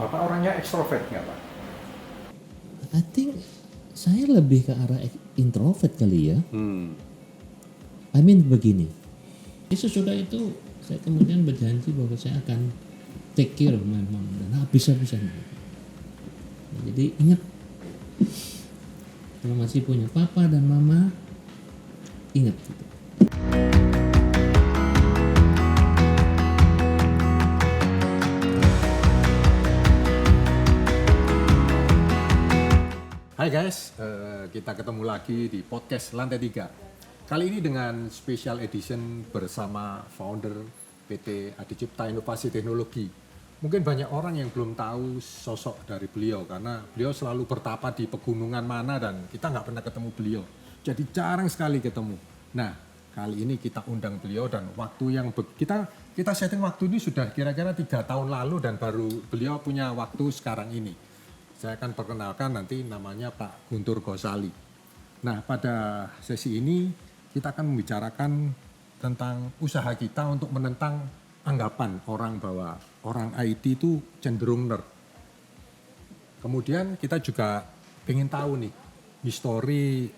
Bapak orangnya ekstrovert nggak Pak? I think saya lebih ke arah introvert kali ya. I mean begini, sesudah itu saya kemudian berjanji bahwa saya akan take care of my mom dan habis-habisan. Jadi ingat, kalau masih punya papa dan mama, ingat gitu. Hai guys, kita ketemu lagi di podcast Lantai 3. Kali ini dengan special edition bersama founder PT Adicipta Inovasi Teknologi. Mungkin banyak orang yang belum tahu sosok dari beliau karena beliau selalu bertapa di pegunungan mana dan kita nggak pernah ketemu beliau. Jadi jarang sekali ketemu. Nah, kali ini kita undang beliau dan waktu yang kita setting waktu ini sudah kira-kira 3 tahun lalu dan baru beliau punya waktu sekarang ini. Saya akan perkenalkan nanti namanya Pak Guntur Gosali. Nah, pada sesi ini kita akan membicarakan tentang usaha kita untuk menentang anggapan orang bahwa orang IT itu cenderung nerd. Kemudian kita juga ingin tahu nih, histori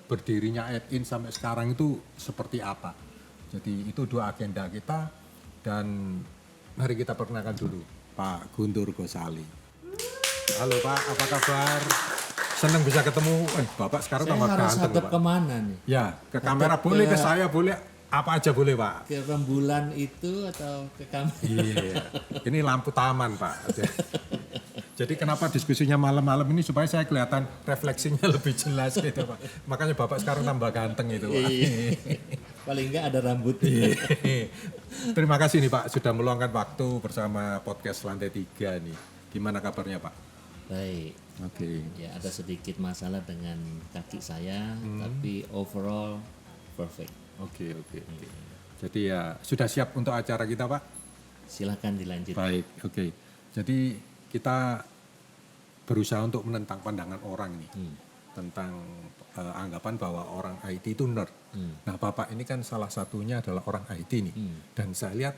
berdirinya Edin sampai sekarang itu seperti apa. Jadi itu 2 agenda kita dan mari kita perkenalkan dulu Pak Guntur Gosali. Halo Pak, apa kabar? Senang bisa ketemu. Bapak sekarang tambah ganteng. Saya harus hadap kemana nih? Ya, ke kamera boleh, ke saya boleh, apa aja boleh Pak. Ke rembulan itu atau ke kamera? Iya, ini lampu taman Pak. Jadi kenapa diskusinya malam-malam ini supaya saya kelihatan refleksinya lebih jelas gitu Pak. Makanya Bapak sekarang tambah ganteng itu Pak. Paling enggak ada rambutnya. Terima kasih nih Pak sudah meluangkan waktu bersama podcast Lantai 3 nih. Gimana kabarnya Pak? Baik. Oke. Ya ada sedikit masalah dengan kaki saya, tapi overall perfect. Oke. Jadi ya sudah siap untuk acara kita Pak? Silahkan dilanjut. Baik, oke. Jadi kita berusaha untuk menentang pandangan orang nih tentang anggapan bahwa orang IT itu nerd. Nah Bapak ini kan salah satunya adalah orang IT nih. Dan saya lihat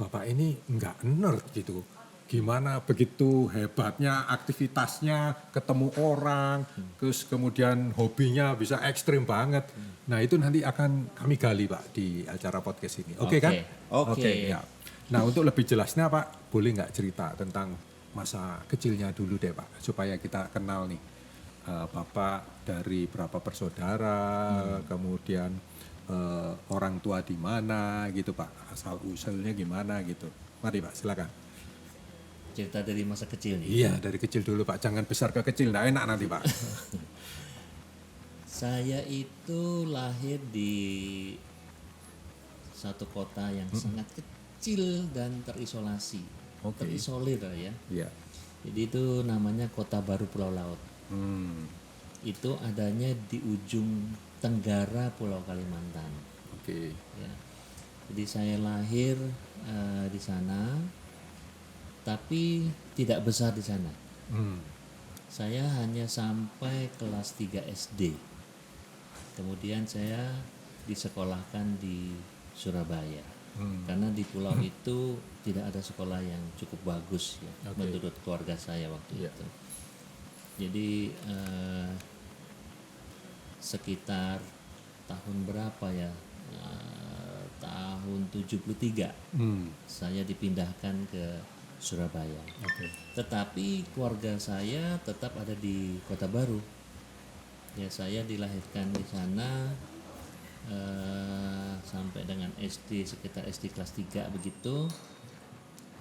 Bapak ini nggak nerd gitu. Gimana begitu hebatnya aktivitasnya, ketemu orang, terus kemudian hobinya bisa ekstrim banget. Nah itu nanti akan kami gali Pak di acara podcast ini. Oke kan? Oke. Ya. Nah untuk lebih jelasnya Pak, boleh nggak cerita tentang masa kecilnya dulu deh Pak, supaya kita kenal nih Bapak dari berapa bersaudara, kemudian orang tua di mana gitu Pak, asal usulnya gimana gitu. Mari Pak, silakan. Cerita dari masa kecil nih. Iya, dari kecil dulu Pak, jangan besar ke kecil, nggak enak nanti Pak. Saya itu lahir di satu kota yang sangat kecil dan terisolasi. Terisolir ya. Iya. Jadi itu namanya Kota Baru Pulau Laut. Itu adanya di ujung tenggara Pulau Kalimantan. Oke. Ya. Jadi saya lahir di sana, tapi tidak besar di sana. Saya hanya sampai kelas 3 SD. Kemudian saya disekolahkan di Surabaya. Karena di pulau itu tidak ada sekolah yang cukup bagus ya, menurut keluarga saya waktu itu. Jadi sekitar tahun berapa ya? Tahun 73 saya dipindahkan ke Surabaya. Tetapi keluarga saya tetap ada di Kota Baru. Ya saya dilahirkan di sana sampai dengan SD, sekitar SD kelas 3 begitu,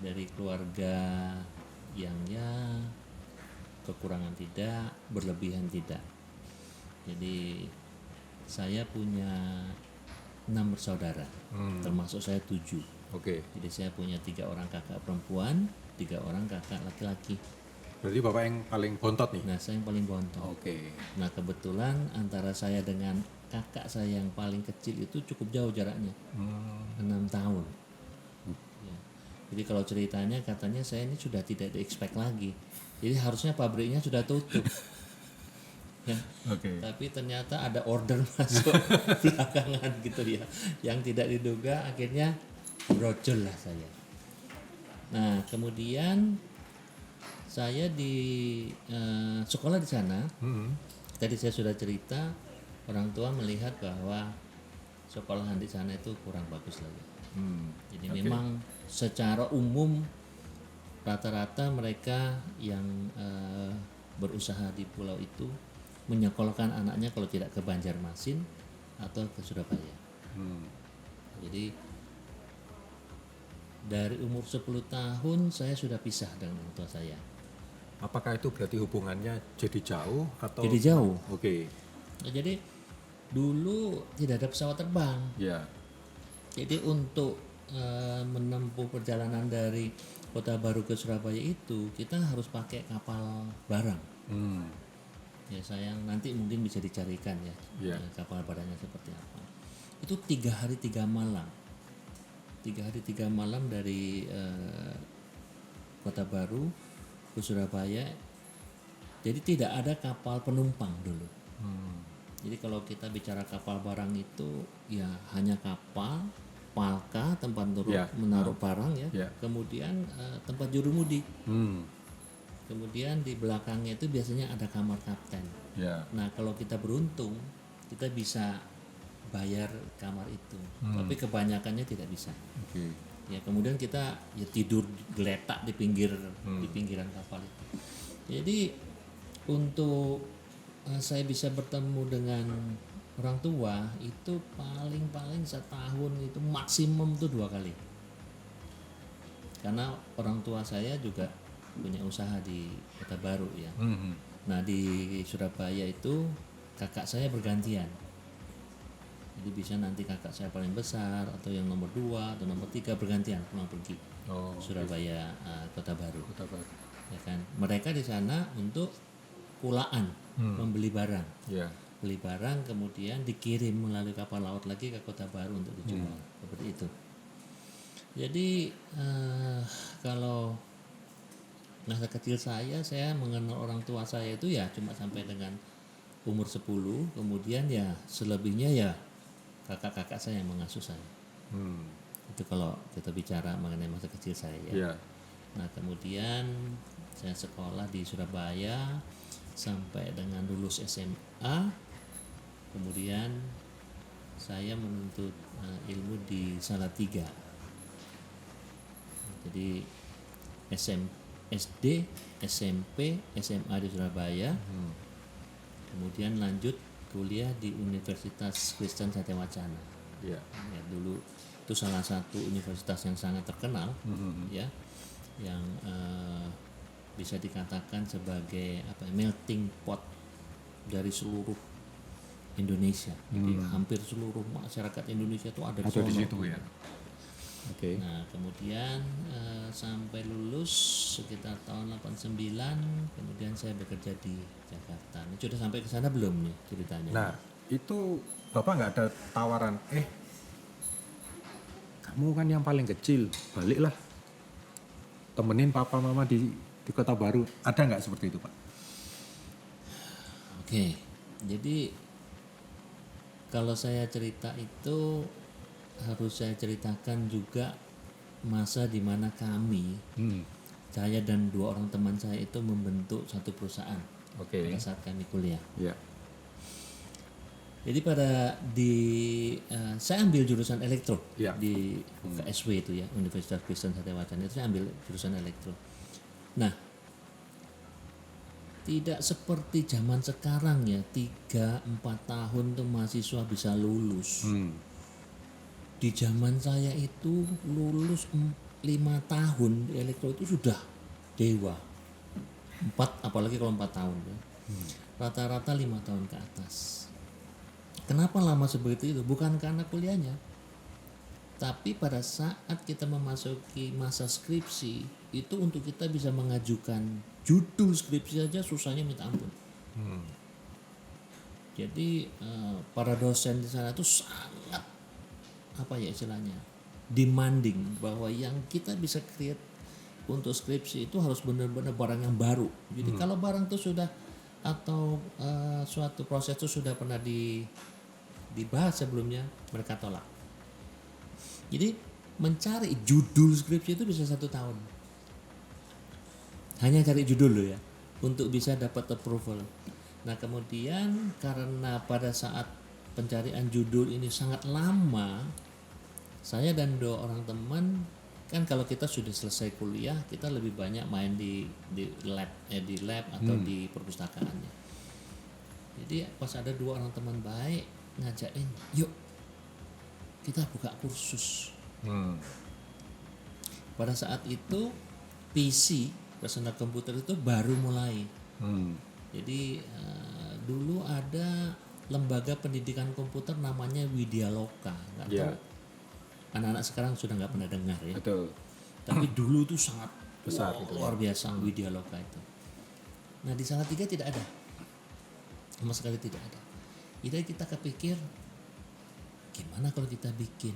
dari keluarga yang ya kekurangan tidak, berlebihan tidak. Jadi saya punya 6 bersaudara, termasuk saya 7. Jadi saya punya 3 orang kakak perempuan, 3 orang kakak laki-laki. Berarti Bapak yang paling bontot nih? Nah saya yang paling bontot. Nah kebetulan antara saya dengan kakak saya yang paling kecil itu cukup jauh jaraknya, 6 tahun. Ya. Jadi kalau ceritanya katanya saya ini sudah tidak di-expect lagi. Jadi harusnya pabriknya sudah tutup. Ya. Tapi ternyata ada order masuk belakangan gitu ya, yang tidak diduga, akhirnya brojol lah saya. Nah kemudian Saya di sekolah di sana. Tadi saya sudah cerita, orang tua melihat bahwa sekolahan di sana itu kurang bagus lagi. Jadi memang secara umum rata-rata mereka yang berusaha di pulau itu menyekolahkan anaknya kalau tidak ke Banjarmasin atau ke Surabaya. Jadi dari umur 10 tahun saya sudah pisah dengan orang tua saya. Apakah itu berarti hubungannya jadi jauh atau? Jadi jauh. Oke. Nah, jadi dulu tidak ada pesawat terbang. Ya. Jadi untuk menempuh perjalanan dari Kota Baru ke Surabaya itu kita harus pakai kapal barang. Ya sayang, nanti mungkin bisa dicarikan ya, kapal barangnya seperti apa. Itu 3 hari 3 malam. 3 hari 3 malam dari Kota Baru ke Surabaya. Jadi tidak ada kapal penumpang dulu. Jadi kalau kita bicara kapal barang itu ya hanya kapal, palka tempat menaruh barang ya. Kemudian tempat jurumudi. Kemudian di belakangnya itu biasanya ada kamar kapten. Nah kalau kita beruntung kita bisa bayar kamar itu. Tapi kebanyakannya tidak bisa. Ya kemudian kita ya tidur geletak di pinggiran kapal itu. Jadi untuk saya bisa bertemu dengan orang tua itu paling setahun itu maksimum tuh 2 kali. Karena orang tua saya juga punya usaha di Kota Baru ya. Nah di Surabaya itu kakak saya bergantian. Jadi bisa nanti kakak saya paling besar atau yang nomor 2 atau nomor 3 bergantian pulang pergi Surabaya Kota Baru. Ya kan. Mereka di sana untuk pulaan, membeli barang. Beli barang kemudian dikirim melalui kapal laut lagi ke Kota Baru untuk dijual. Seperti itu. Jadi kalau masa kecil saya mengenal orang tua saya itu ya cuma sampai dengan umur 10, kemudian ya selebihnya ya kakak-kakak saya yang mengasuh saya. Itu kalau kita bicara mengenai masa kecil saya ya. Nah kemudian saya sekolah di Surabaya sampai dengan lulus SMA. Kemudian saya menuntut ilmu di Salatiga. Jadi SD, SMP, SMA di Surabaya. Kemudian lanjut kuliah di Universitas Kristen Satewacana. Ya, dulu itu salah satu universitas yang sangat terkenal, ya, yang bisa dikatakan sebagai melting pot dari seluruh Indonesia. Jadi hampir seluruh masyarakat Indonesia itu ada di situ ya. Nah kemudian sampai lulus sekitar tahun 89, kemudian saya bekerja di Jakarta. Ini sudah sampai ke sana belum nih ceritanya? Nah itu Bapak nggak ada tawaran, kamu kan yang paling kecil, baliklah temenin papa mama di Kota Baru. Ada nggak seperti itu Pak? Oke, jadi kalau saya cerita itu harus saya ceritakan juga masa di mana kami, saya dan 2 orang teman saya itu membentuk satu perusahaan pada saat kami kuliah. Jadi saya ambil jurusan elektro di UKSW itu ya, Universitas Kristen Satewacana itu saya ambil jurusan elektro. Nah, tidak seperti zaman sekarang ya 3-4 tahun tuh mahasiswa bisa lulus. Di zaman saya itu lulus 5 tahun di elektro itu sudah dewa. 4 apalagi kalau 4 tahun ya. Rata-rata 5 tahun ke atas. Kenapa lama seperti itu? Bukan karena kuliahnya, tapi pada saat kita memasuki masa skripsi itu untuk kita bisa mengajukan judul skripsi saja susahnya minta ampun. Jadi para dosen di sana itu sangat istilahnya demanding bahwa yang kita bisa create untuk skripsi itu harus benar-benar barang yang baru. Jadi kalau barang itu sudah atau suatu proses itu sudah pernah dibahas sebelumnya, mereka tolak. Jadi mencari judul skripsi itu bisa 1 tahun. hanya cari judul loh ya, untuk bisa dapat approval. Nah kemudian karena pada saat pencarian judul ini sangat lama, saya dan 2 orang teman kan kalau kita sudah selesai kuliah kita lebih banyak main di lab atau di perpustakaannya. Jadi pas ada 2 orang teman baik ngajakin, yuk kita buka kursus. Pada saat itu PC, personal komputer itu baru mulai. Jadi dulu ada lembaga pendidikan komputer namanya Widya Loka, nggak tahu anak-anak sekarang sudah nggak pernah dengar ya. Betul. Tapi dulu itu sangat Besar luar biasa Widya Loka itu. Nah di Salatiga tidak ada, sama sekali tidak ada. Jadi kita kepikir gimana kalau kita bikin,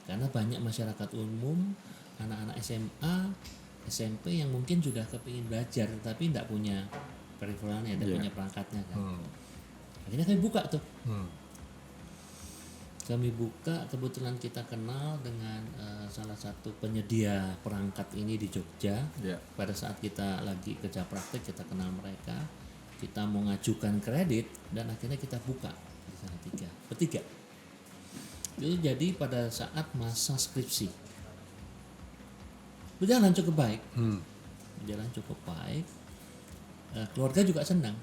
karena banyak masyarakat umum, anak-anak SMA, SMP yang mungkin sudah kepingin belajar tapi tidak punya periferalnya, tidak punya perangkatnya kan. Akhirnya kami buka tuh. Kami buka, kebetulan kita kenal dengan salah satu penyedia perangkat ini di Jogja. Pada saat kita lagi kerja praktek kita kenal mereka, kita mau ngajukan kredit dan akhirnya kita buka di Salatiga bertiga. Itu jadi pada saat masa skripsi berjalan cukup baik. Keluarga juga senang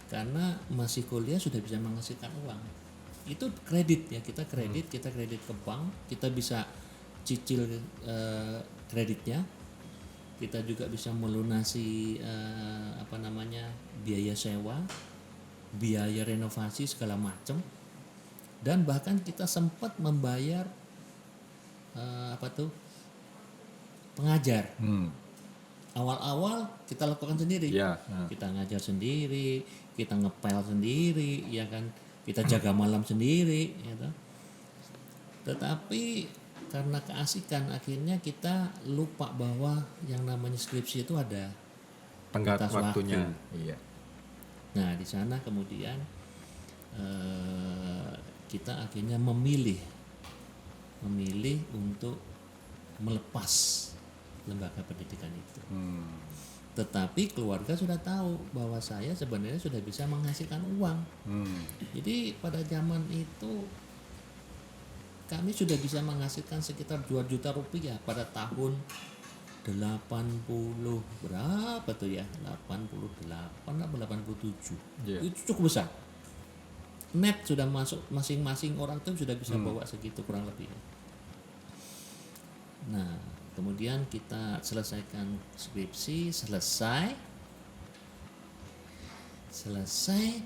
karena masih kuliah sudah bisa menghasilkan uang. Itu kredit ya, kita kredit ke bank, kita bisa cicil kreditnya, kita juga bisa melunasi biaya sewa, biaya renovasi segala macam, dan bahkan kita sempat membayar pengajar. Awal-awal kita lakukan sendiri, kita ngajar sendiri, kita ngepel sendiri, ya kan, kita jaga malam sendiri, gitu. Tetapi karena keasikan akhirnya kita lupa bahwa yang namanya skripsi itu ada tenggat waktunya. Iya. Nah di sana kemudian kita akhirnya memilih untuk melepas lembaga pendidikan itu. Tetapi keluarga sudah tahu bahwa saya sebenarnya sudah bisa menghasilkan uang. Jadi pada zaman itu kami sudah bisa menghasilkan sekitar 2 juta rupiah pada tahun 80 berapa tuh ya? 88 atau 87. Itu cukup besar. Net sudah masuk, masing-masing orang tuh sudah bisa bawa segitu kurang lebih. Nah, kemudian kita selesaikan skripsi, selesai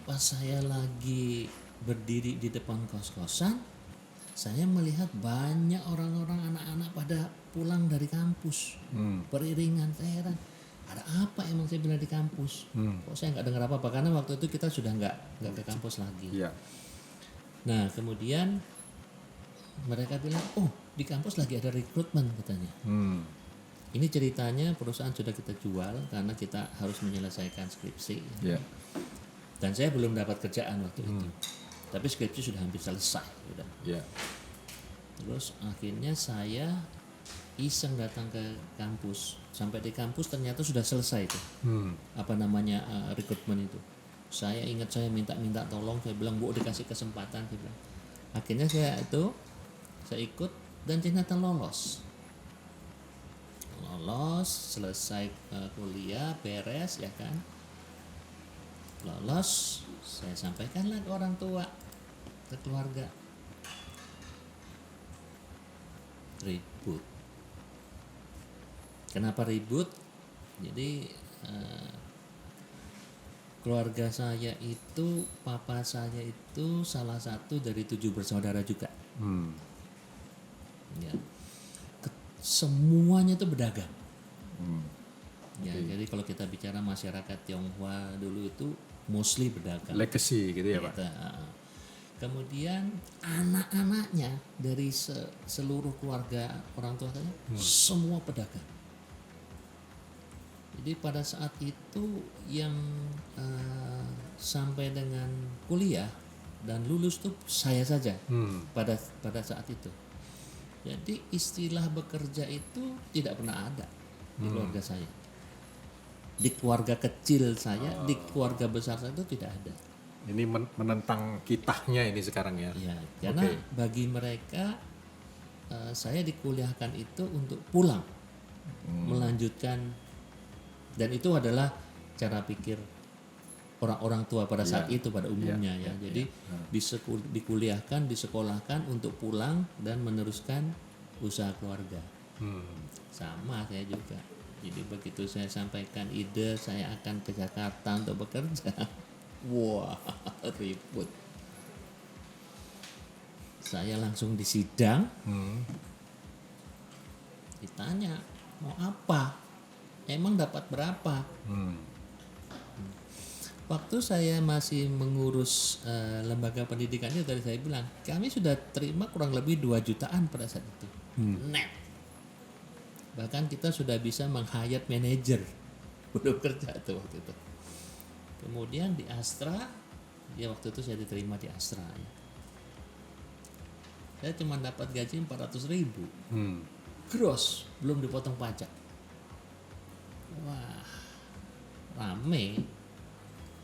pas saya lagi berdiri di depan kos-kosan, saya melihat banyak orang-orang, anak-anak pada pulang dari kampus beriringan. Saya heran, ada apa emang saya bilang di kampus? Kok saya nggak dengar apa-apa, karena waktu itu kita sudah nggak ke kampus lagi. Nah kemudian mereka bilang, oh di kampus lagi ada rekrutmen katanya. Ini ceritanya perusahaan sudah kita jual karena kita harus menyelesaikan skripsi. Dan saya belum dapat kerjaan waktu itu, tapi skripsi sudah hampir selesai. Terus akhirnya saya iseng datang ke kampus. Sampai di kampus ternyata sudah selesai tuh rekrutmen itu. Saya ingat saya minta tolong, saya bilang Bu dikasih kesempatan, saya bilang. Akhirnya saya ikut dan ternyata lolos, selesai kuliah, beres ya kan, lolos. Saya sampaikanlah ke orang tua, ke keluarga. Ribut. Kenapa ribut? Jadi keluarga saya itu, papa saya itu salah satu dari 7 bersaudara juga. Ya. Semuanya itu berdagang. Jadi kalau kita bicara masyarakat Tionghoa dulu itu mostly berdagang. Legacy gitu ya, Pak. Kemudian anak-anaknya dari seluruh keluarga orang tua saya semua pedagang. Jadi pada saat itu yang sampai dengan kuliah dan lulus tuh saya saja pada saat itu. Jadi istilah bekerja itu tidak pernah ada di keluarga saya. Di keluarga kecil saya, di keluarga besar saya itu tidak ada. Ini menentang kitanya ini sekarang ya. Ya, karena bagi mereka saya dikuliahkan itu untuk pulang, melanjutkan, dan itu adalah cara pikir orang-orang tua pada saat itu pada umumnya ya. Jadi dikuliahkan, disekolahkan untuk pulang dan meneruskan usaha keluarga. Sama saya juga. Jadi begitu saya sampaikan ide saya akan ke Jakarta untuk bekerja, wah ribut. Saya langsung disidang, ditanya mau apa, emang dapat berapa. Waktu saya masih mengurus lembaga pendidikan itu, tadi saya bilang kami sudah terima kurang lebih 2 jutaan pada saat itu net. Bahkan kita sudah bisa meng-hire manajer belum kerja tuh waktu itu. Kemudian di Astra, ya waktu itu saya diterima di Astra ya. Saya cuma dapat gaji 400.000 gross, belum dipotong pajak. Wah rame.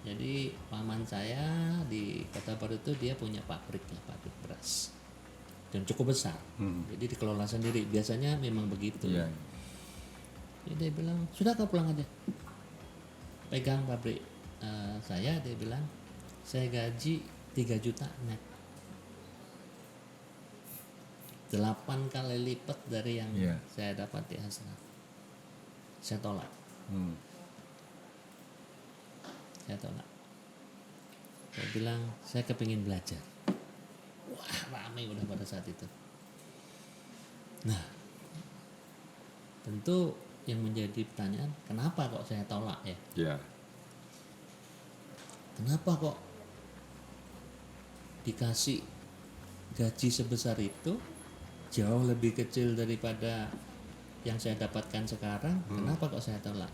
Jadi paman saya di Kota Baru itu dia punya pabrik beras dan cukup besar. Jadi dikelola sendiri. Biasanya memang begitu. Jadi dia bilang sudah kau pulang aja, pegang pabrik saya. Dia bilang saya gaji 3 juta net, 8 kali lipat dari yang saya dapat di Astra. Saya tolak. Saya bilang saya kepingin belajar. Wah ramai udah pada saat itu. Nah tentu yang menjadi pertanyaan, kenapa kok saya tolak ya? Kenapa kok dikasih gaji sebesar itu, jauh lebih kecil daripada yang saya dapatkan sekarang? Kenapa kok saya tolak?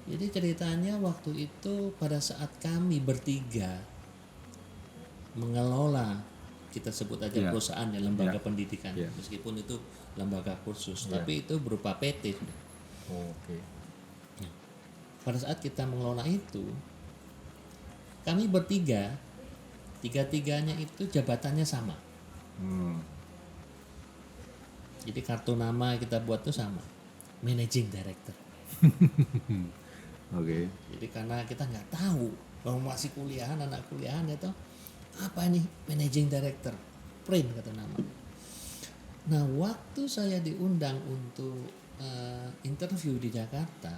Jadi ceritanya waktu itu pada saat kami bertiga mengelola, kita sebut aja perusahaan ya, lembaga pendidikan, meskipun itu lembaga kursus, tapi itu berupa PT. Pada saat kita mengelola itu, kami bertiga, tiga-tiganya itu jabatannya sama. Jadi kartu nama kita buat tuh sama, Managing Director. Jadi karena kita nggak tahu, bahwa masih kuliahan, anak kuliahan itu apa ini Managing Director, print kata nama. Nah waktu saya diundang untuk interview di Jakarta,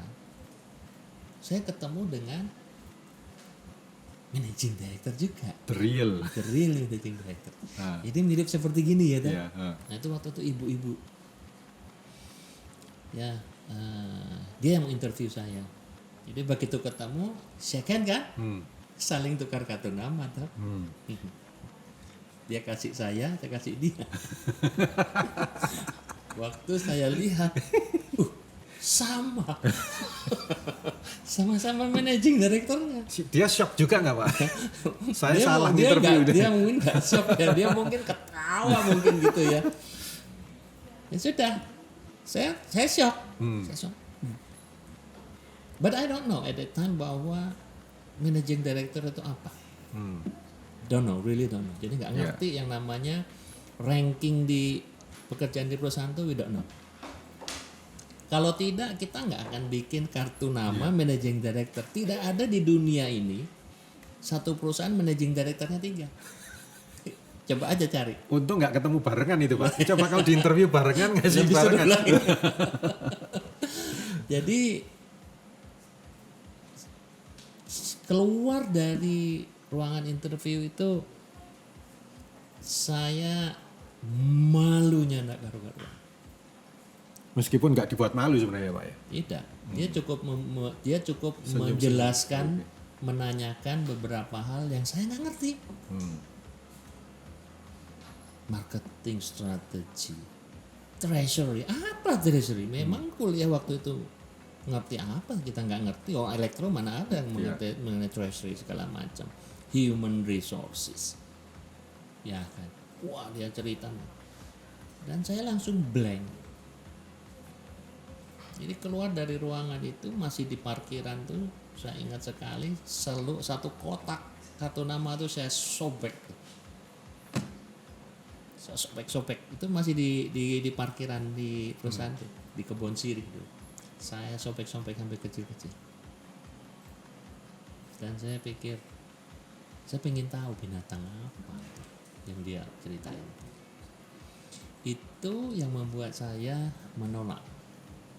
saya ketemu dengan Managing Director juga. The real Managing Director. Jadi mirip seperti gini ya, Nah itu waktu itu ibu-ibu, ya dia yang interview saya. Jadi begitu ketemu, second kan, saling tukar kartu nama tuh. Dia kasih saya kasih dia. Waktu saya lihat, sama, sama-sama managing directornya. Dia shock juga nggak Pak? Saya dia salah interview. Dia mungkin nggak shock ya, dia mungkin ketawa mungkin gitu ya. Ya sudah, saya shock. Saya shock. But I don't know at that time bahwa managing director itu apa. Really don't know. Jadi nggak ngerti yang namanya ranking di pekerjaan di perusahaan itu, we don't know. Kalau tidak, kita nggak akan bikin kartu nama managing director. Tidak ada di dunia ini satu perusahaan managing directornya 3. Coba aja cari. Untung nggak ketemu barengan itu Pak. Coba kalau di interview barengan nggak sih barengan. Jadi keluar dari ruangan interview itu saya malunya nggak karu-karuan. Meskipun nggak dibuat malu sebenarnya Pak ya. Tidak, dia cukup menjelaskan, menanyakan beberapa hal yang saya nggak ngerti. Marketing strategy, treasury, apa treasury? Memang kuliah waktu itu ngerti apa, kita nggak ngerti. Elektro mana ada yang mengerti mengenai treasury segala macam. Human resources, ya kan. Wah dia cerita, dan saya langsung blank. Jadi keluar dari ruangan itu masih di parkiran tuh saya ingat sekali selalu satu kotak kartu nama tuh saya sobek. Saya sobek-sobek itu masih di parkiran di perusahaan tuh, di Kebon Sirih tuh. Saya sobek-sobek sampai kecil-kecil. Dan saya pikir saya pengen tahu binatang apa yang dia ceritain. Itu yang membuat saya menolak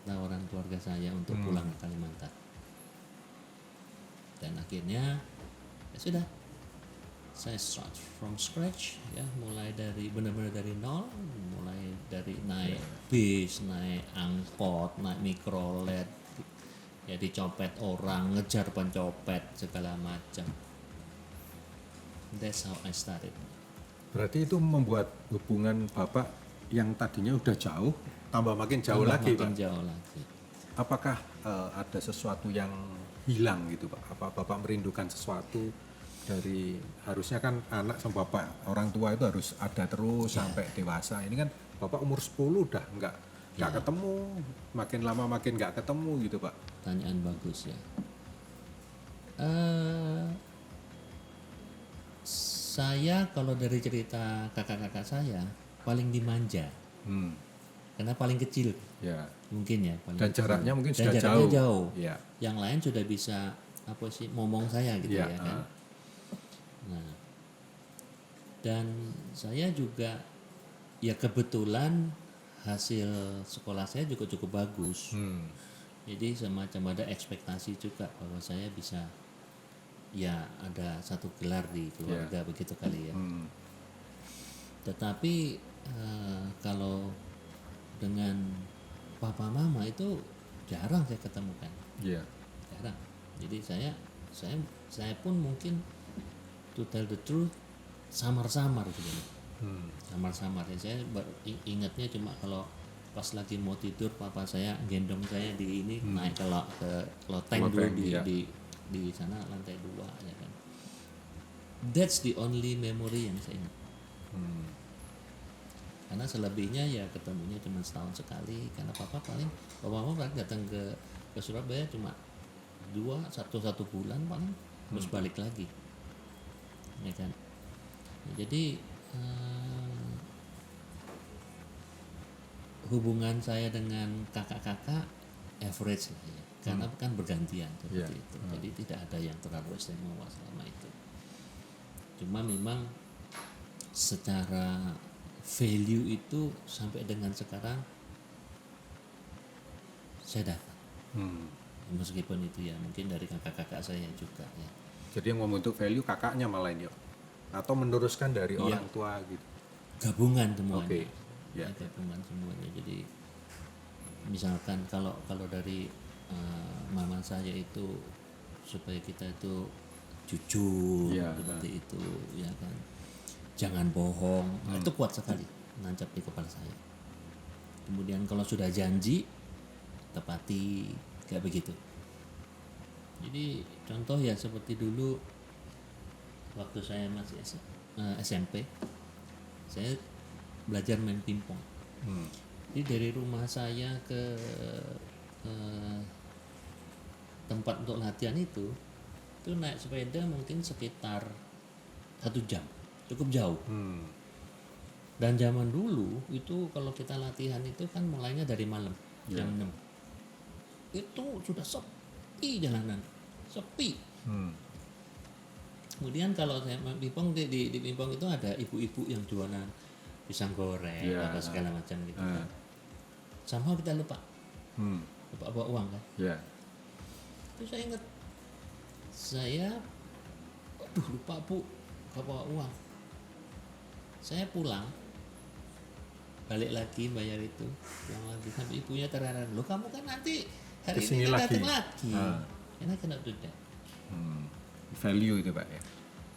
tawaran keluarga saya untuk pulang ke Kalimantan. Dan akhirnya ya sudah, saya start from scratch ya, mulai dari benar-benar dari nol, mulai dari naik bis, naik angkot, naik mikrolet, ya dicopet orang, ngejar pencopet segala macam. That's how I started. Berarti itu membuat hubungan Bapak yang tadinya udah jauh tambah makin jauh lagi, makin Pak. jauh lagi. Apakah ada sesuatu yang hilang gitu, Pak? Apa Bapak merindukan sesuatu dari, harusnya kan anak sama Bapak orang tua itu harus ada terus sampai dewasa. Ini kan Bapak umur 10 udah nggak ketemu, makin lama makin nggak ketemu gitu, Pak. Pertanyaan bagus ya. Saya kalau dari cerita kakak-kakak saya paling dimanja, karena paling kecil Ya. mungkin ya. Paling Dan kecil. jaraknya mungkin Dan sudah jaraknya jauh. jauh. Ya. Yang lain sudah bisa apa sih ngomong saya gitu ya kan. Nah, dan saya juga ya kebetulan hasil sekolah saya juga cukup bagus. Jadi semacam ada ekspektasi juga bahwa saya bisa ya ada satu gelar di keluarga begitu kali ya. Tetapi kalau dengan papa mama itu jarang saya ketemukan. Iya. Jarang. Jadi saya pun mungkin to tell the truth samar-samar gitu. Samar-samar ya, saya ingatnya cuma kalau pas lagi mau tidur papa saya gendong saya di ini naik ke loteng dulu di sana lantai 2 ya kan. That's the only memory yang saya ingat. Karena selebihnya ya ketemunya cuma setahun sekali, karena papa mama datang ke Surabaya cuma satu bulan paling terus balik lagi ya kan. Jadi hubungan saya dengan kakak-kakak average lah ya, karena kan bergantian seperti itu. Jadi tidak ada yang terlalu istimewa selama itu. Cuma memang secara value itu sampai dengan sekarang saya dapat. Meskipun itu ya mungkin dari kakak-kakak saya juga ya. Jadi yang membentuk value kakaknya malah ini, atau meneruskan dari orang tua gitu. Gabungan semuanya. Oke. Ya. Gabungan semuanya. Jadi misalkan kalau dari mama saya itu supaya kita itu jujur seperti itu ya kan. Jangan bohong. Itu kuat sekali nancap di kepala saya. Kemudian kalau sudah janji tepati, kayak begitu. Jadi contoh ya seperti dulu waktu saya masih SMP, saya belajar main pingpong. Jadi dari rumah saya ke tempat untuk latihan itu naik sepeda mungkin sekitar 1 jam, cukup jauh. Dan zaman dulu itu kalau kita latihan itu kan mulainya dari malam jam 6. Itu sudah sepi jalanan, sepi. Kemudian kalau saya main pingpong di pingpong itu ada ibu-ibu yang jualan pisang goreng atau segala macam gitu. Somehow kita lupa bawa uang kan. Itu saya ingat, lupa bu, gak bawa uang. Saya pulang, balik lagi bayar itu, pulang lagi sampai ibunya terheran, lo kamu kan nanti hari Kesini ini kan lagi. datang lagi. Karena cannot do that. Value itu, Pak ya.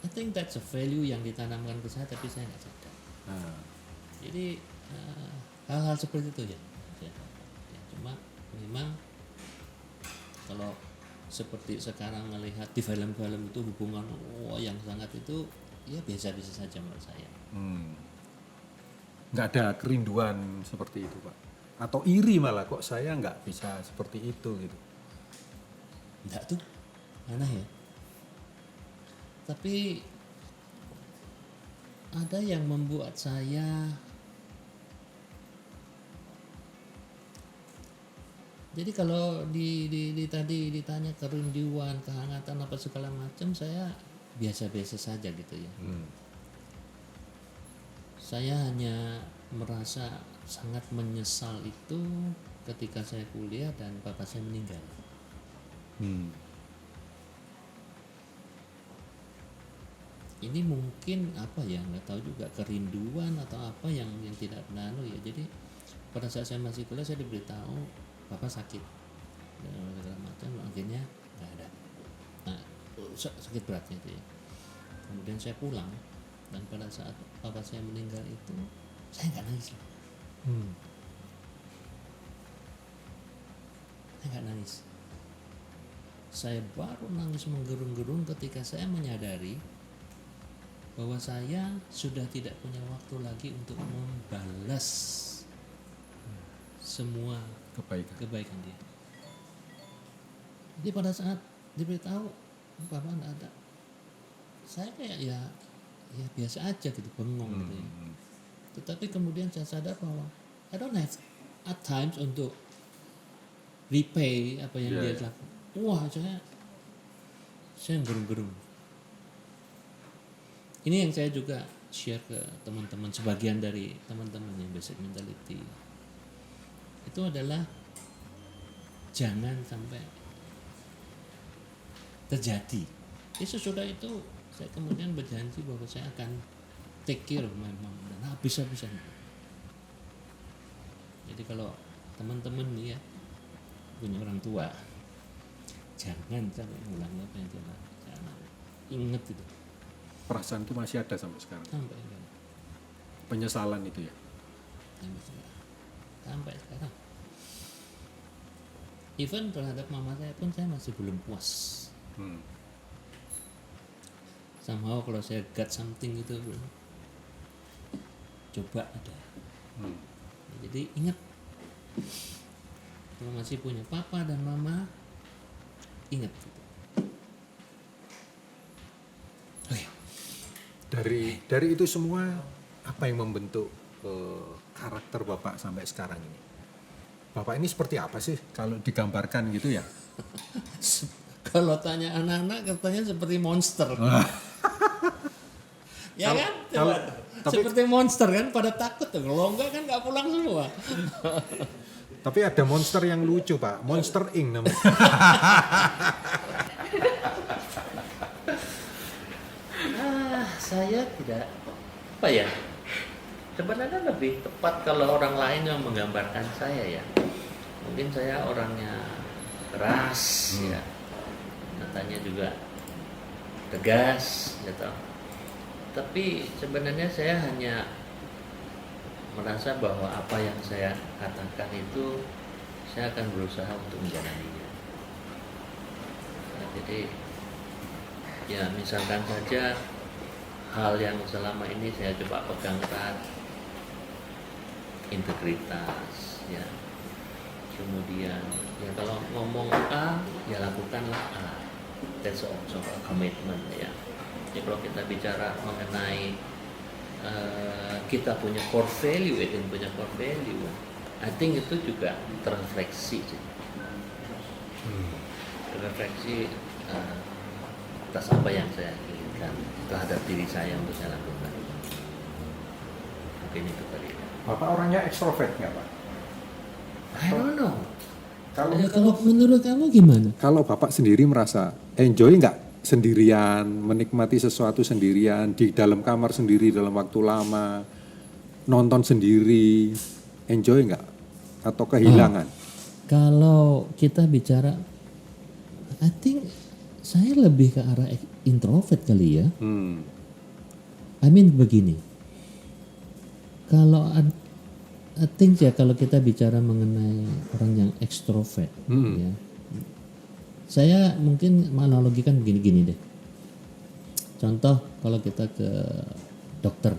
I think that's a value yang ditanamkan ke saya tapi saya nggak sadar. Jadi hal-hal seperti itu ya. Cuma memang kalau seperti sekarang melihat di film-film itu hubungan yang sangat itu ya biasa-biasa saja menurut saya. Nggak ada kerinduan seperti itu, Pak. atau iri malah kok saya nggak bisa seperti itu gitu. Enggak tuh, aneh ya. Tapi ada yang membuat saya, jadi kalau tadi ditanya kerinduan, kehangatan apa segala macam, saya biasa-biasa saja gitu ya. Saya hanya merasa sangat menyesal itu ketika saya kuliah dan bapak saya meninggal. Ini mungkin apa ya, nggak tahu juga, kerinduan atau apa yang tidak benar ya. Jadi pada saat saya masih kuliah saya diberitahu bapak sakit dan segala macam, akhirnya nggak ada. Nah, sakit beratnya itu ya. Kemudian saya pulang dan pada saat bapak saya meninggal itu saya nggak nangis. Saya nggak nangis. Saya baru nangis menggerung-gerung ketika saya menyadari bahwa saya sudah tidak punya waktu lagi untuk membalas semua kebaikan dia. Jadi pada saat diberitahu bapak nggak ada, saya kayak ya biasa aja gitu, bengong gitu ya. Tetapi kemudian saya sadar bahwa I don't have at times untuk repay apa yang dia lakukan. Wah, saya gerung-gerung. Ini yang saya juga share ke teman-teman, sebagian dari teman-teman yang basic mentality. Itu adalah jangan sampai terjadi. Sesudah itu saya kemudian berjanji bahwa saya akan take care of my mom dan habis-habisan. Jadi kalau teman-teman nih ya punya orang tua, jangan sampai ngulang apa yang dia lakukan. Ingat itu. Perasaan itu masih ada sampai sekarang. Sampai sekarang. Penyesalan itu ya. Sampai sekarang. Even terhadap mama saya pun saya masih belum puas. Somehow kalau saya got something itu coba ada. Jadi ingat, kalau masih punya papa dan mama, ingat gitu. Dari itu semua, apa yang membentuk karakter Bapak sampai sekarang ini? Bapak ini seperti apa sih kalau digambarkan gitu ya? Kalau tanya anak-anak katanya seperti monster. Ya kan? Seperti monster kan, pada takut tuh. Kalau enggak kan nggak pulang semua. Tapi ada monster yang lucu Pak, Monster Inc namanya. Saya tidak, apa ya, sebenarnya lebih tepat kalau orang lain yang menggambarkan saya ya. Mungkin saya orangnya keras ya, katanya juga tegas gitu. Tapi sebenarnya saya hanya merasa bahwa apa yang saya katakan itu saya akan berusaha untuk menjalaninya. Nah, jadi ya misalkan saja hal yang selama ini saya coba pegang erat, integritas ya. Kemudian ya kalau ngomong A ya lakukanlah A. That's also a commitment ya. Jadi kalau kita bicara mengenai kita punya core value, Edwin punya core value, I think itu juga terrefleksi terrefleksi atas apa yang saya inginkan terhadap diri saya untuk saya lakukan. Mungkin itu kali ya. Bapak orangnya ekstrovert nggak Pak? I don't know. Kalau menurut kamu gimana? Kalau Bapak sendiri merasa enjoy nggak sendirian, menikmati sesuatu sendirian, di dalam kamar sendiri dalam waktu lama, nonton sendiri, enjoy nggak? Atau kehilangan? Kalau kita bicara, I think saya lebih ke arah introvert kali ya. I mean begini, kalau I think ya kalau kita bicara mengenai orang yang ekstrovert, ya, saya mungkin menganalogikan begini-gini deh. Contoh kalau kita ke dokter,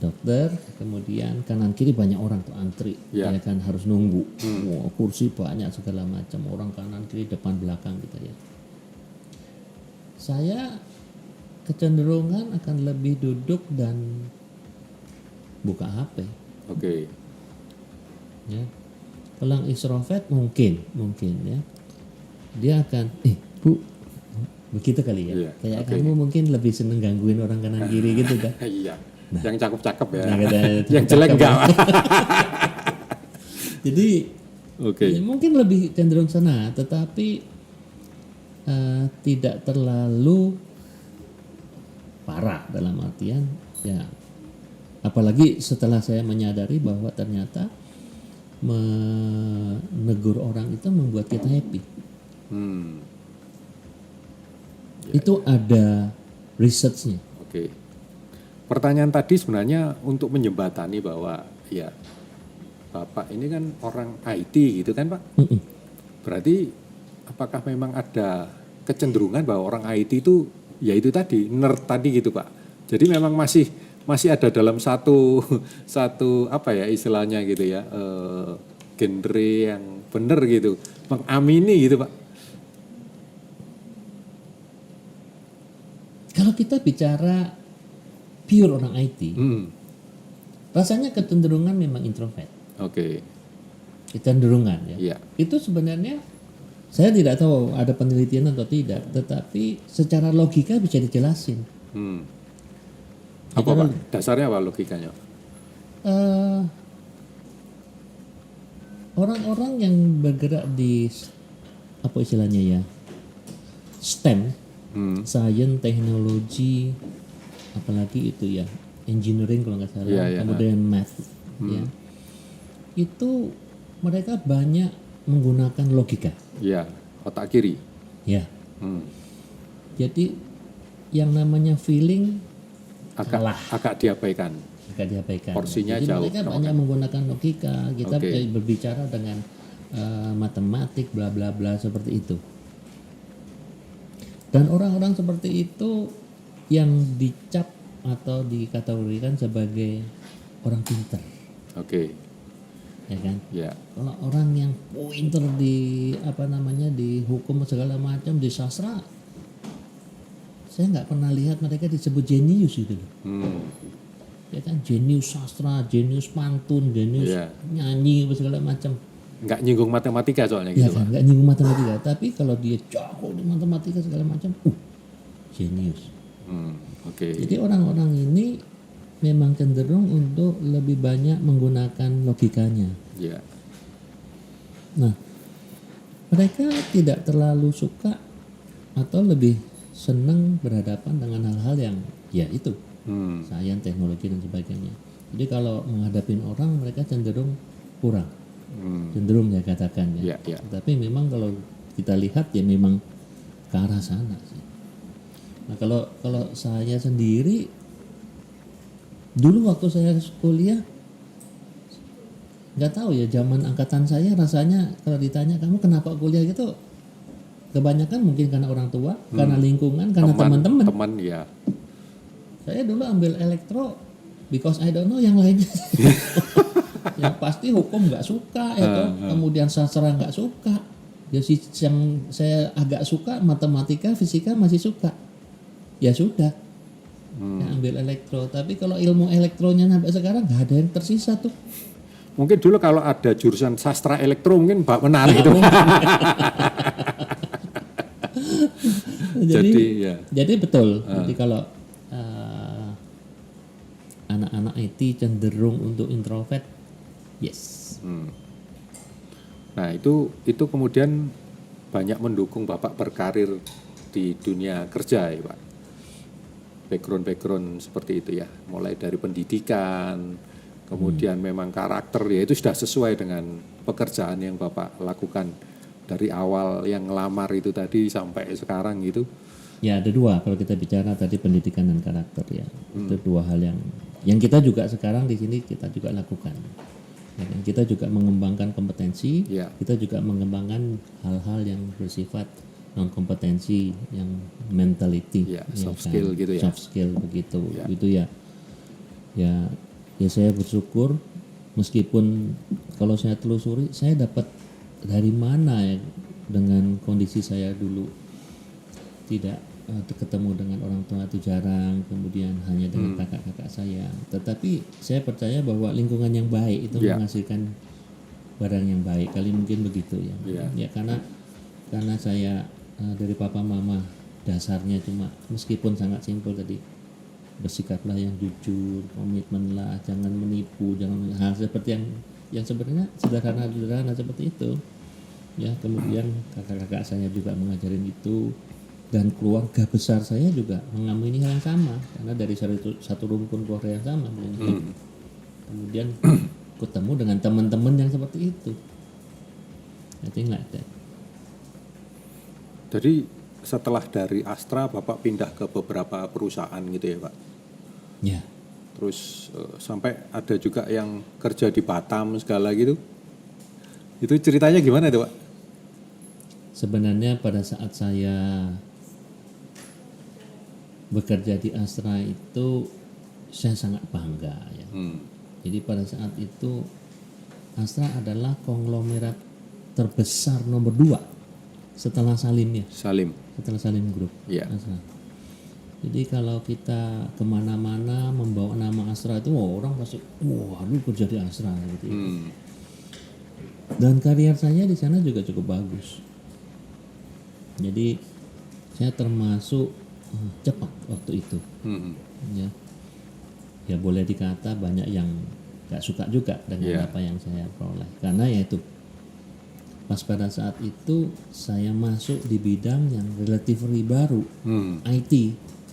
dokter, kemudian kanan kiri banyak orang tuh antri, Ya. ya kan harus nunggu, wah, kursi banyak segala macam, orang kanan kiri depan belakang gitu ya. Saya kecenderungan akan lebih duduk dan buka HP, Oke. ya. Kalau yang extrovert mungkin ya, dia akan, bu, begitu kali ya, Iya, kayak oke. kamu mungkin lebih seneng gangguin orang kanan kiri gitu kan. Iya. Yang cakep-cakep ya. Nah, katanya Yang jelek cakep enggak. ya. Jadi Oke. ya, mungkin lebih cenderung sana, tetapi tidak terlalu parah dalam artian ya. Apalagi setelah saya menyadari bahwa ternyata menegur orang itu membuat kita happy. Hmm. Itu ada researchnya. Oke. Pertanyaan tadi sebenarnya untuk menjembatani bahwa ya Bapak ini kan orang IT gitu kan Pak? Mm-mm. Berarti apakah memang ada kecenderungan bahwa orang IT itu ya itu tadi nerd tadi gitu Pak? Jadi memang masih ada dalam satu apa ya istilahnya gitu ya genre yang benar gitu, mengamini gitu Pak? Kalau kita bicara pure orang IT, rasanya kecenderungan memang introvert. Oke. Kecenderungan ya. Iya. Itu sebenarnya saya tidak tahu ada penelitian atau tidak, tetapi secara logika bisa dijelasin. Apa Pak? Dasarnya apa logikanya? Orang-orang yang bergerak di apa istilahnya ya, STEM, science, teknologi, apalagi itu ya, engineering kalau nggak salah, Iya, iya. kemudian math, ya, itu mereka banyak menggunakan logika, Iya, otak kiri. ya. Hmm. Jadi yang namanya feeling Agak diabaikan. agak diabaikan. Porsinya Jadi jauh. mereka banyak menggunakan logika. Kita Oke. berbicara dengan matematik, bla bla bla seperti itu. Dan orang-orang seperti itu yang dicap atau dikategorikan sebagai orang pinter, Oke. ya kan? Ya. Kalau orang yang pinter di apa namanya di hukum segala macam, di sastra, saya nggak pernah lihat mereka disebut jenius gitu loh. Ya kan, jenius sastra, jenius pantun, jenius Iya. nyanyi segala macam. Nggak nyinggung matematika soalnya Ya gitu kan, Pak. nggak nyinggung matematika. Tapi kalau dia jago di matematika segala macam, jenius. Oke. Jadi orang-orang ini memang cenderung untuk lebih banyak menggunakan logikanya. Ya. Nah, mereka tidak terlalu suka atau lebih senang berhadapan dengan hal-hal yang ya itu, sains, teknologi dan sebagainya. Jadi kalau menghadapi orang mereka cenderung kurang, cenderung ya katakan ya. Ya. Tapi memang kalau kita lihat ya memang ke arah sana sih. Nah kalau saya sendiri dulu waktu saya kuliah nggak tahu ya, zaman angkatan saya rasanya kalau ditanya kamu kenapa kuliah gitu, kebanyakan mungkin karena orang tua, karena lingkungan, karena teman-teman. Teman ya. Saya dulu ambil elektro because I don't know yang lainnya. Yang pasti hukum nggak suka, kemudian sastra nggak suka. Jadi yang saya agak suka matematika, fisika masih suka. Ya sudah, saya ambil elektro. Tapi kalau ilmu elektronya sampai sekarang nggak ada yang tersisa tuh. Mungkin dulu kalau ada jurusan sastra elektro mungkin menarik itu. Jadi betul. Jadi kalau anak-anak IT cenderung untuk introvert, yes. Nah itu kemudian banyak mendukung Bapak berkarir di dunia kerja ya Pak. Background seperti itu ya, mulai dari pendidikan, kemudian memang karakter ya itu sudah sesuai dengan pekerjaan yang Bapak lakukan dari awal yang ngelamar itu tadi sampai sekarang gitu. Ya ada dua kalau kita bicara tadi pendidikan dan karakter ya. Itu dua hal yang kita juga sekarang di sini kita juga lakukan. Ya, kita juga mengembangkan kompetensi, kita juga mengembangkan hal-hal yang bersifat non kompetensi, yang mentality, soft skill gitu ya. Soft skill begitu, gitu ya. Ya Ya saya bersyukur, meskipun kalau saya telusuri saya dapat dari mana ya, dengan kondisi saya dulu tidak ketemu dengan orang tua itu jarang, kemudian hanya dengan kakak-kakak saya. Tetapi saya percaya bahwa lingkungan yang baik itu menghasilkan barang yang baik. Kali mungkin begitu ya. Ya karena saya dari papa mama dasarnya cuma, meskipun sangat simpel tadi, bersikaplah yang jujur, komitmenlah, jangan menipu, jangan hal seperti yang sebenarnya sederhana seperti itu. Ya, kemudian kakak-kakak saya juga mengajarin itu, dan keluarga besar saya juga mengamini hal yang sama, karena dari satu rumpun keluarga yang sama. Kemudian ketemu dengan teman-teman yang seperti itu. I think like that. Jadi setelah dari Astra Bapak pindah ke beberapa perusahaan gitu ya Pak? Ya. Terus sampai ada juga yang kerja di Batam segala gitu. Itu ceritanya gimana itu Pak? Sebenarnya pada saat saya bekerja di Astra itu saya sangat bangga ya. Jadi pada saat itu Astra adalah konglomerat terbesar nomor 2 setelah Salim ya. Setelah Salim Group. Astra. Jadi kalau kita kemana-mana membawa nama Astra itu, orang pasti, wah lu kerja di Astra gitu. Dan karier saya di sana juga cukup bagus. Jadi saya termasuk cepat waktu itu. Ya boleh dikata banyak yang gak suka juga dengan apa yang saya peroleh, karena ya itu pas pada saat itu saya masuk di bidang yang relatively baru, IT,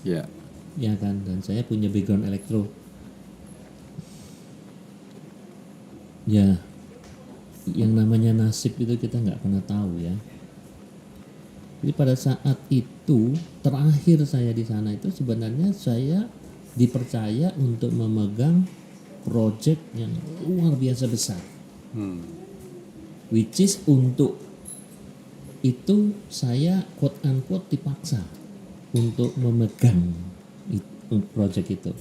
ya kan, dan saya punya background elektro. Ya yang namanya nasib itu kita nggak pernah tahu ya. Jadi pada saat itu terakhir saya di sana itu sebenarnya saya dipercaya untuk memegang proyek yang luar biasa besar, which is untuk itu saya quote unquote dipaksa untuk memegang proyek itu.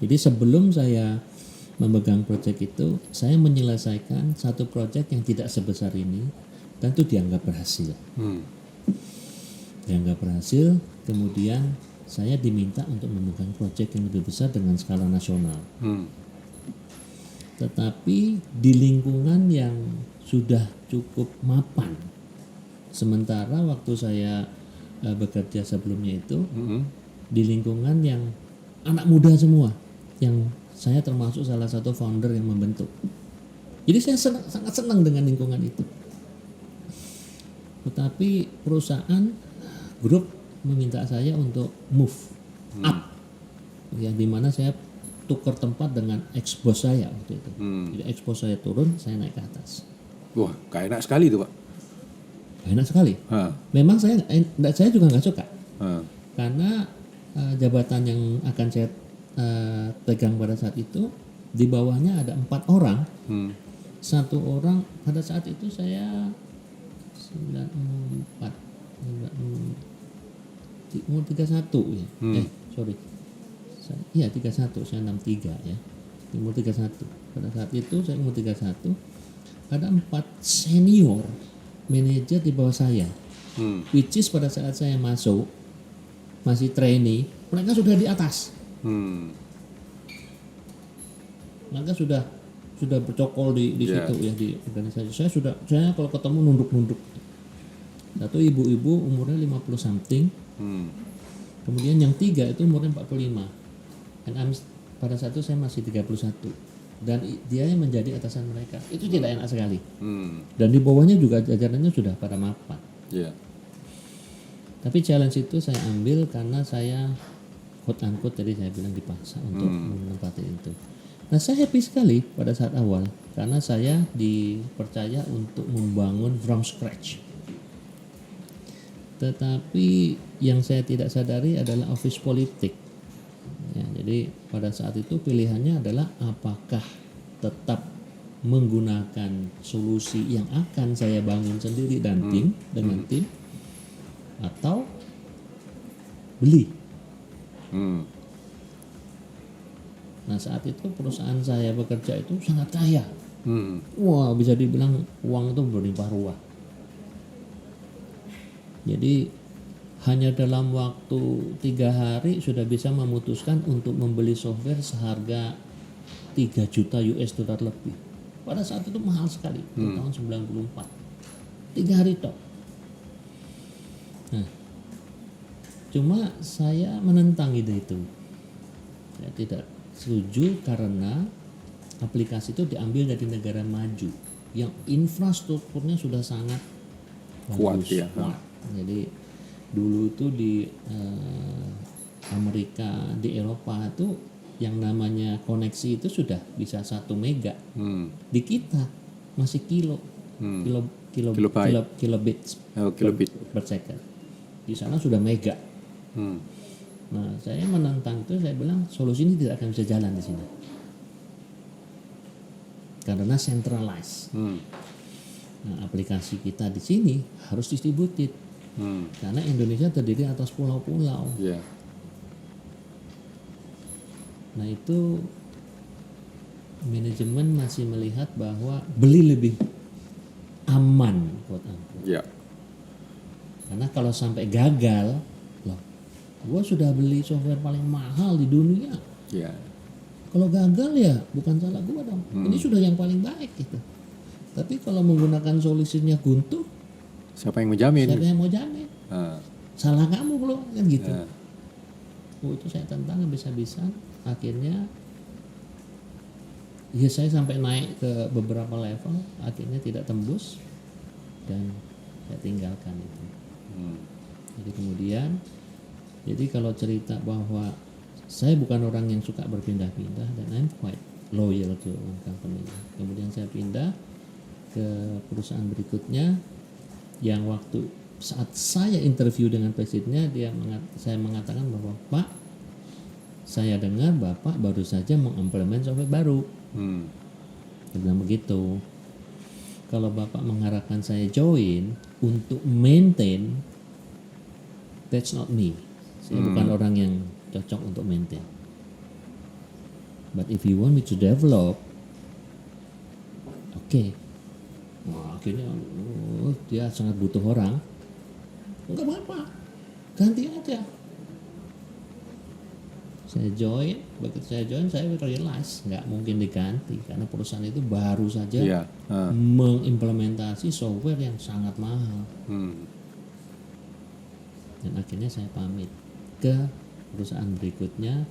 Jadi sebelum saya memegang proyek itu, saya menyelesaikan satu proyek yang tidak sebesar ini, dan itu dianggap berhasil. Dianggap berhasil, kemudian saya diminta untuk memegang proyek yang lebih besar dengan skala nasional. Tetapi di lingkungan yang sudah cukup mapan. Sementara waktu saya bekerja sebelumnya itu, di lingkungan yang anak muda semua, yang saya termasuk salah satu founder yang membentuk. Jadi saya sangat senang dengan lingkungan itu. Tetapi perusahaan grup meminta saya untuk move up, ya, dimana saya tukar tempat dengan ex-bos saya waktu itu. Jadi ex-bos saya turun, saya naik ke atas. Wah, gak enak sekali itu Pak. Gak enak sekali. Memang saya juga nggak suka, karena jabatan yang akan saya pegang pada saat itu, di bawahnya ada 4 orang. Satu orang pada saat itu saya 94, umur 31 ya. Iya 31, saya 63 ya. Umur 31. Pada saat itu saya umur 31, ada 4 senior manajer di bawah saya. Which is pada saat saya masuk masih trainee, mereka sudah di atas. Mereka sudah bercokol di situ ya, di organisasi. Saya kalau ketemu nunduk-nunduk. Satu ibu-ibu umurnya 50 something. Kemudian yang 3 itu umurnya 45. Dan pada saat itu saya masih 31. Dan dia yang menjadi atasan mereka. Itu tidak enak sekali. Dan di bawahnya juga jajarannya sudah pada mapan. Tapi challenge itu saya ambil karena saya quote unquote tadi saya bilang dipaksa untuk menempati itu. Nah saya happy sekali pada saat awal karena saya dipercaya untuk membangun from scratch. Tetapi yang saya tidak sadari adalah office politik. Ya, jadi pada saat itu pilihannya adalah apakah tetap menggunakan solusi yang akan saya bangun sendiri dan tim dengan tim, atau beli. Nah saat itu perusahaan saya bekerja itu sangat kaya. Hmm. Wah bisa dibilang uang itu berlimpah ruah. Jadi hanya dalam waktu 3 hari sudah bisa memutuskan untuk membeli software seharga 3 juta US dollar lebih. Pada saat itu mahal sekali, itu tahun 94. 3 hari tok. Nah, cuma saya menentang ide itu. Saya tidak setuju karena aplikasi itu diambil dari negara maju yang infrastrukturnya sudah sangat Kuat, bagus, ya. kuat. Jadi dulu itu di Amerika, di Eropa itu yang namanya koneksi itu sudah bisa 1 mega. Di kita masih kilobits Kilobit. per second. Di sana sudah mega. Nah, saya menentang itu, saya bilang solusi ini tidak akan bisa jalan di sini. Karena centralized. Nah, aplikasi kita di sini harus distributed. Karena Indonesia terdiri atas pulau-pulau. Yeah. Nah, itu manajemen masih melihat bahwa beli lebih aman, quote unquote. Yeah. Karena kalau sampai gagal, loh, gua sudah beli software paling mahal di dunia. Yeah. Kalau gagal ya bukan salah gua dong. Ini sudah yang paling baik gitu. Tapi kalau menggunakan solusinya Guntur, Siapa yang menjamin? siapa yang mau jamin? Salah kamu belum kan gitu. Itu saya tentang habis-habisan. Akhirnya ya saya sampai naik ke beberapa level, akhirnya tidak tembus dan saya tinggalkan itu. Jadi kemudian, jadi kalau cerita bahwa saya bukan orang yang suka berpindah-pindah dan I'm quite loyal to one company. Kemudian saya pindah ke perusahaan berikutnya yang waktu saat saya interview dengan presidennya saya mengatakan bahwa Pak, saya dengar Bapak baru saja mengimplement software baru. Dia bilang begitu. Kalau Bapak mengharapkan saya join untuk maintain, that's not me. Saya bukan orang yang cocok untuk maintain. But if you want me to develop, okay. Wah, akhirnya dia sangat butuh orang. Enggak apa-apa, ganti aja. Saya join, begitu saya join saya realize nggak mungkin diganti karena perusahaan itu baru saja mengimplementasi software yang sangat mahal. Dan akhirnya saya pamit ke perusahaan berikutnya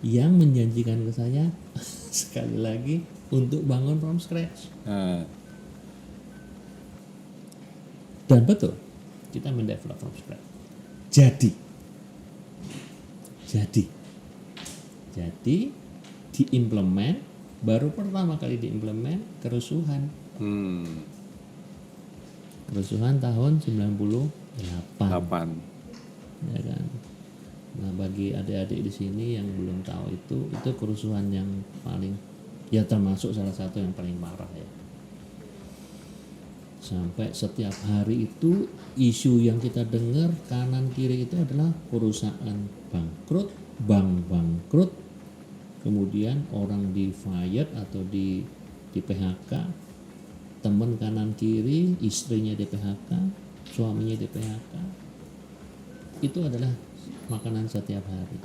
yang menjanjikan ke saya sekali lagi untuk bangun from scratch. Dan betul, kita mendevelop from scratch. Jadi diimplement, baru pertama kali diimplement kerusuhan. Kerusuhan tahun 98. Ya kan. Nah, bagi adik-adik di sini yang belum tahu itu kerusuhan yang paling, ya termasuk salah satu yang paling parah ya. Sampai setiap hari itu isu yang kita dengar kanan kiri itu adalah perusahaan bangkrut, bank bangkrut, kemudian orang di fired atau di PHK, teman kanan kiri, istrinya di PHK, suaminya di PHK. Itu adalah makanan setiap hari.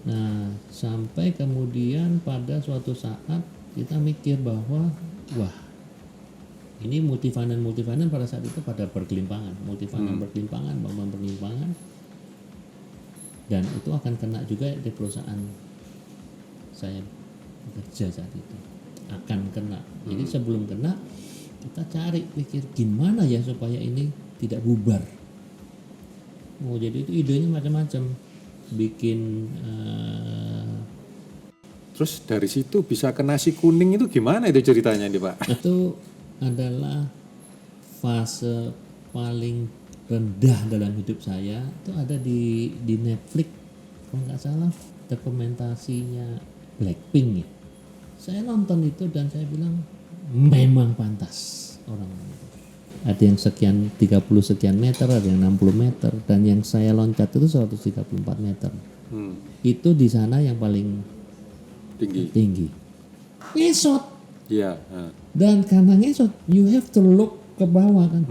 Nah, sampai kemudian pada suatu saat kita mikir bahwa wah, ini multifinance pada saat itu pada berkelimpangan, berkelimpangan, bank berkelimpangan, dan itu akan kena juga di perusahaan saya bekerja saat itu, akan kena. Jadi sebelum kena kita cari pikir gimana ya supaya ini tidak bubar. Jadi itu idenya macam-macam, bikin. Terus dari situ bisa ke nasi kuning itu gimana itu ceritanya nih Pak? Itu adalah fase paling rendah dalam hidup saya. Itu ada di Netflix kalau nggak salah, dokumentasinya Blackpink ya. Saya nonton itu dan saya bilang memang pantas orang itu. Ada yang sekian 30 sekian meter, ada yang 60 meter, dan yang saya loncat itu 134 meter. Itu di sana yang paling tinggi. Ngesot. Iya. Dan karena ngesot, you have to look ke bawah kan.